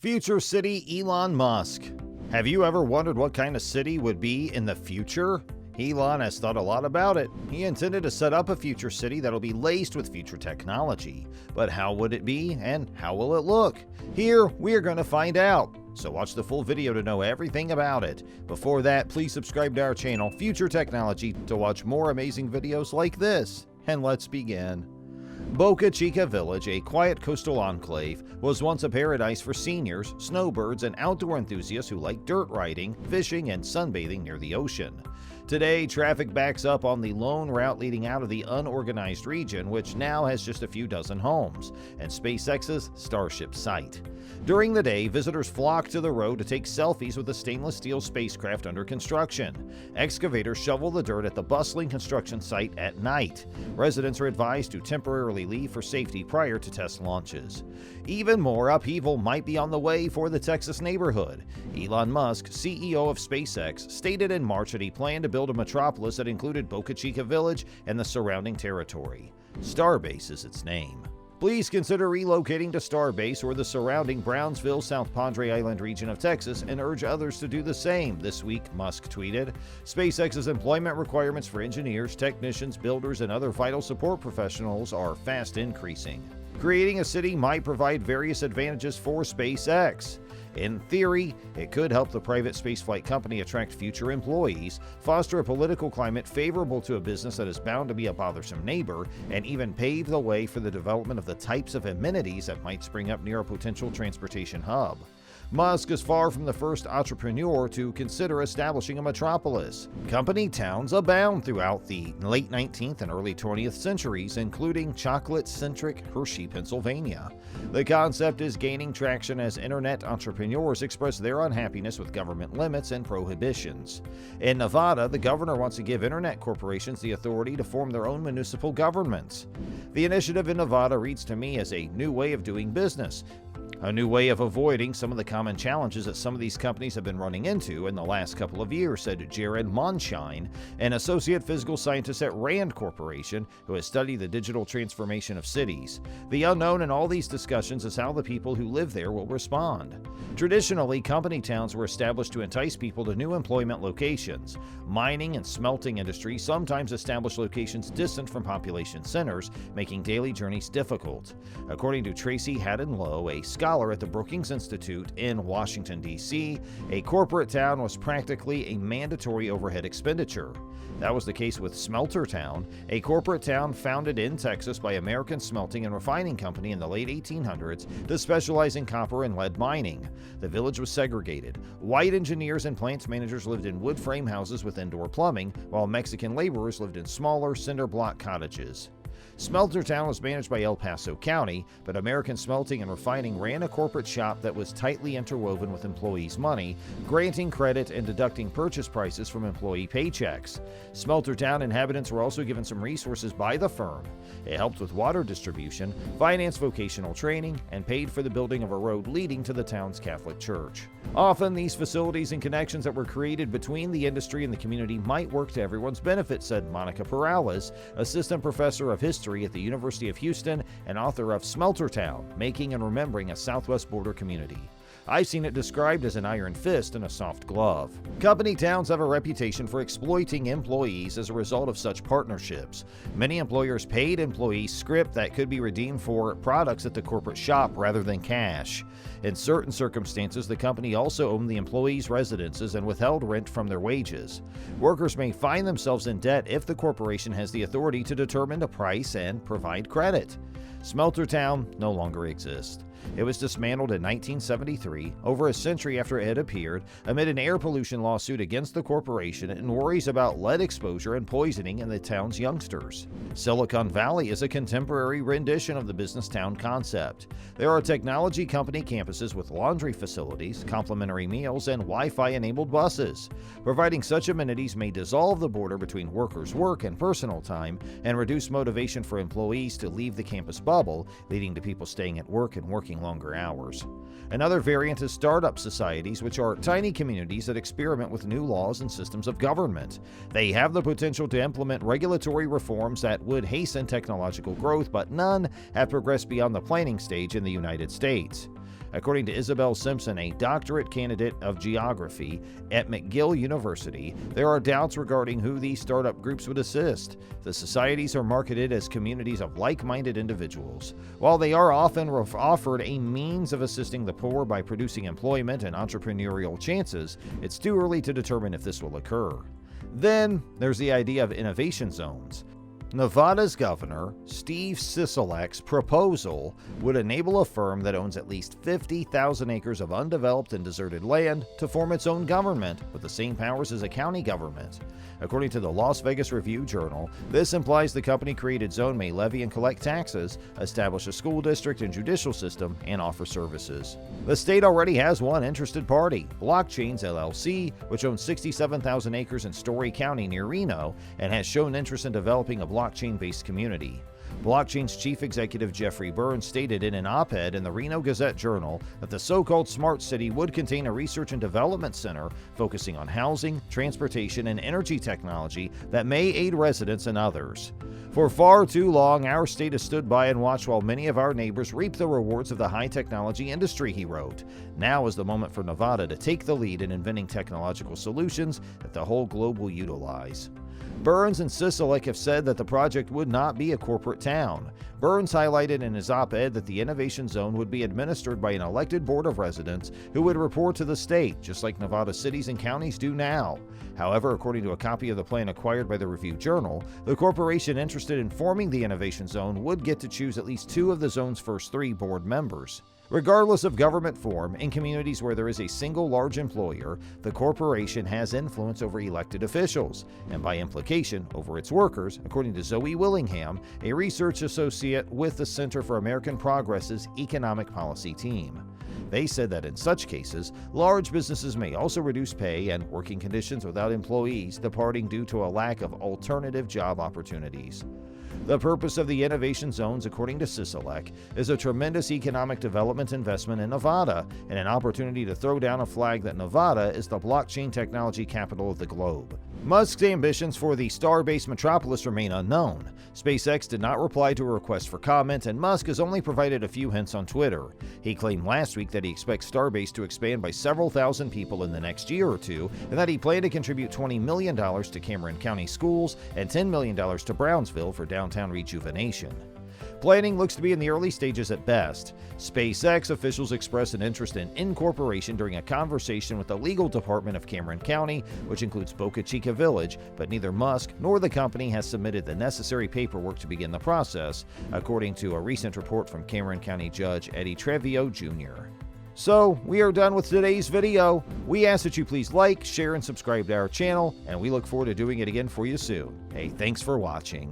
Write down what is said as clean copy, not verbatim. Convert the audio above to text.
Future City Elon Musk. Have you ever wondered what kind of city would be in the future? Elon has thought a lot about it. He intended to set up a future city that'll be laced with future technology. But how would it be and how will it look? Here, we are going to find out. So watch the full video to know everything about it. Before that, please subscribe to our channel, Future Technology, to watch more amazing videos like this. And let's begin. Boca Chica Village, a quiet coastal enclave, was once a paradise for seniors, snowbirds, and outdoor enthusiasts who like dirt riding, fishing, and sunbathing near the ocean. Today, traffic backs up on the lone route leading out of the unorganized region, which now has just a few dozen homes, and SpaceX's Starship site. During the day, visitors flock to the road to take selfies with the stainless steel spacecraft under construction. Excavators shovel the dirt at the bustling construction site at night. Residents are advised to temporarily leave for safety prior to test launches. Even more upheaval might be on the way for the Texas neighborhood. Elon Musk, CEO of SpaceX, stated in March that he planned to build a metropolis that included Boca Chica Village and the surrounding territory. Starbase is its name. Please consider relocating to Starbase or the surrounding Brownsville-South Padre Island region of Texas and urge others to do the same, this week, Musk tweeted. SpaceX's employment requirements for engineers, technicians, builders, and other vital support professionals are fast increasing. Creating a city might provide various advantages for SpaceX. In theory, it could help the private spaceflight company attract future employees, foster a political climate favorable to a business that is bound to be a bothersome neighbor, and even pave the way for the development of the types of amenities that might spring up near a potential transportation hub. Musk is far from the first entrepreneur to consider establishing a metropolis. Company towns abound throughout the late 19th and early 20th centuries, including chocolate-centric Hershey, Pennsylvania. The concept is gaining traction as internet entrepreneurs express their unhappiness with government limits and prohibitions. In Nevada, the governor wants to give internet corporations the authority to form their own municipal governments. The initiative in Nevada reads to me as a new way of doing business, a new way of avoiding some of the common challenges that some of these companies have been running into in the last couple of years, said Jared Monshine, an associate physical scientist at RAND Corporation who has studied the digital transformation of cities. The unknown in all these discussions is how the people who live there will respond. Traditionally, company towns were established to entice people to new employment locations. Mining and smelting industries sometimes establish locations distant from population centers, making daily journeys difficult. According to Tracy Haddon-Lowe, a scholar at the Brookings Institute in Washington, D.C., a corporate town was practically a mandatory overhead expenditure. That was the case with Smelter Town, a corporate town founded in Texas by American Smelting and Refining Company in the late 1800s to specialize in copper and lead mining. The village was segregated. White engineers and plant managers lived in wood frame houses with indoor plumbing, while Mexican laborers lived in smaller cinder block cottages. Smelter Town was managed by El Paso County, but American Smelting and Refining ran a corporate shop that was tightly interwoven with employees' money, granting credit and deducting purchase prices from employee paychecks. Smelter Town inhabitants were also given some resources by the firm. It helped with water distribution, financed vocational training, and paid for the building of a road leading to the town's Catholic church. Often, these facilities and connections that were created between the industry and the community might work to everyone's benefit, said Monica Perales, assistant professor of history at the University of Houston and author of Smelter Town, Making and Remembering a Southwest Border Community. I've seen it described as an iron fist and a soft glove. Company towns have a reputation for exploiting employees as a result of such partnerships. Many employers paid employees script that could be redeemed for products at the corporate shop rather than cash. In certain circumstances, the company also owned the employees' residences and withheld rent from their wages. Workers may find themselves in debt if the corporation has the authority to determine the price and provide credit. Smelter Town no longer exists. It was dismantled in 1973, over a century after it appeared, amid an air pollution lawsuit against the corporation and worries about lead exposure and poisoning in the town's youngsters. Silicon Valley is a contemporary rendition of the business town concept. There are technology company campuses with laundry facilities, complimentary meals, and Wi-Fi-enabled buses. Providing such amenities may dissolve the border between workers' work and personal time and reduce motivation for employees to leave the campus bubble, leading to people staying at work and working longer hours. Another variant is startup societies, which are tiny communities that experiment with new laws and systems of government. They have the potential to implement regulatory reforms that would hasten technological growth, but none have progressed beyond the planning stage in the United States. According to Isabel Simpson, a doctorate candidate of geography at McGill University, there are doubts regarding who these startup groups would assist. The societies are marketed as communities of like-minded individuals. While they are often offered a means of assisting the poor by producing employment and entrepreneurial chances, it's too early to determine if this will occur. Then there's the idea of innovation zones. Nevada's governor, Steve Sisolak's proposal would enable a firm that owns at least 50,000 acres of undeveloped and deserted land to form its own government with the same powers as a county government. According to the Las Vegas Review-Journal, this implies the company-created zone may levy and collect taxes, establish a school district and judicial system, and offer services. The state already has one interested party, Blockchains LLC, which owns 67,000 acres in Story County near Reno and has shown interest in developing a blockchain-based community. Blockchain's chief executive Jeffrey Burns stated in an op-ed in the Reno Gazette-Journal that the so-called smart city would contain a research and development center focusing on housing, transportation, and energy technology that may aid residents and others. For far too long, our state has stood by and watched while many of our neighbors reap the rewards of the high-technology industry, he wrote. Now is the moment for Nevada to take the lead in inventing technological solutions that the whole globe will utilize. Burns and Sisolak have said that the project would not be a corporate town. Burns highlighted in his op-ed that the Innovation Zone would be administered by an elected board of residents who would report to the state, just like Nevada cities and counties do now. However, according to a copy of the plan acquired by the Review-Journal, the corporation interested in forming the Innovation Zone would get to choose at least 2 of the zone's first 3 board members. Regardless of government form, in communities where there is a single large employer, the corporation has influence over elected officials, and by implication, over its workers, according to Zoe Willingham, a research associate with the Center for American Progress's Economic Policy team. They said that in such cases, large businesses may also reduce pay and working conditions without employees departing due to a lack of alternative job opportunities. The purpose of the Innovation Zones, according to Sisolak, is a tremendous economic development investment in Nevada and an opportunity to throw down a flag that Nevada is the blockchain technology capital of the globe. Musk's ambitions for the star-based metropolis remain unknown. SpaceX did not reply to a request for comment, and Musk has only provided a few hints on Twitter. He claimed last week that he expects Starbase to expand by several thousand people in the next year or two, and that he planned to contribute $20 million to Cameron County schools and $10 million to Brownsville for downtown rejuvenation. Planning looks to be in the early stages at best. SpaceX officials expressed an interest in incorporation during a conversation with the legal department of Cameron County, which includes Boca Chica Village, but neither Musk nor the company has submitted the necessary paperwork to begin the process, according to a recent report from Cameron County Judge Eddie Trevio Jr. So, we are done with today's video. We ask that you please like, share, and subscribe to our channel, and we look forward to doing it again for you soon. Hey, thanks for watching.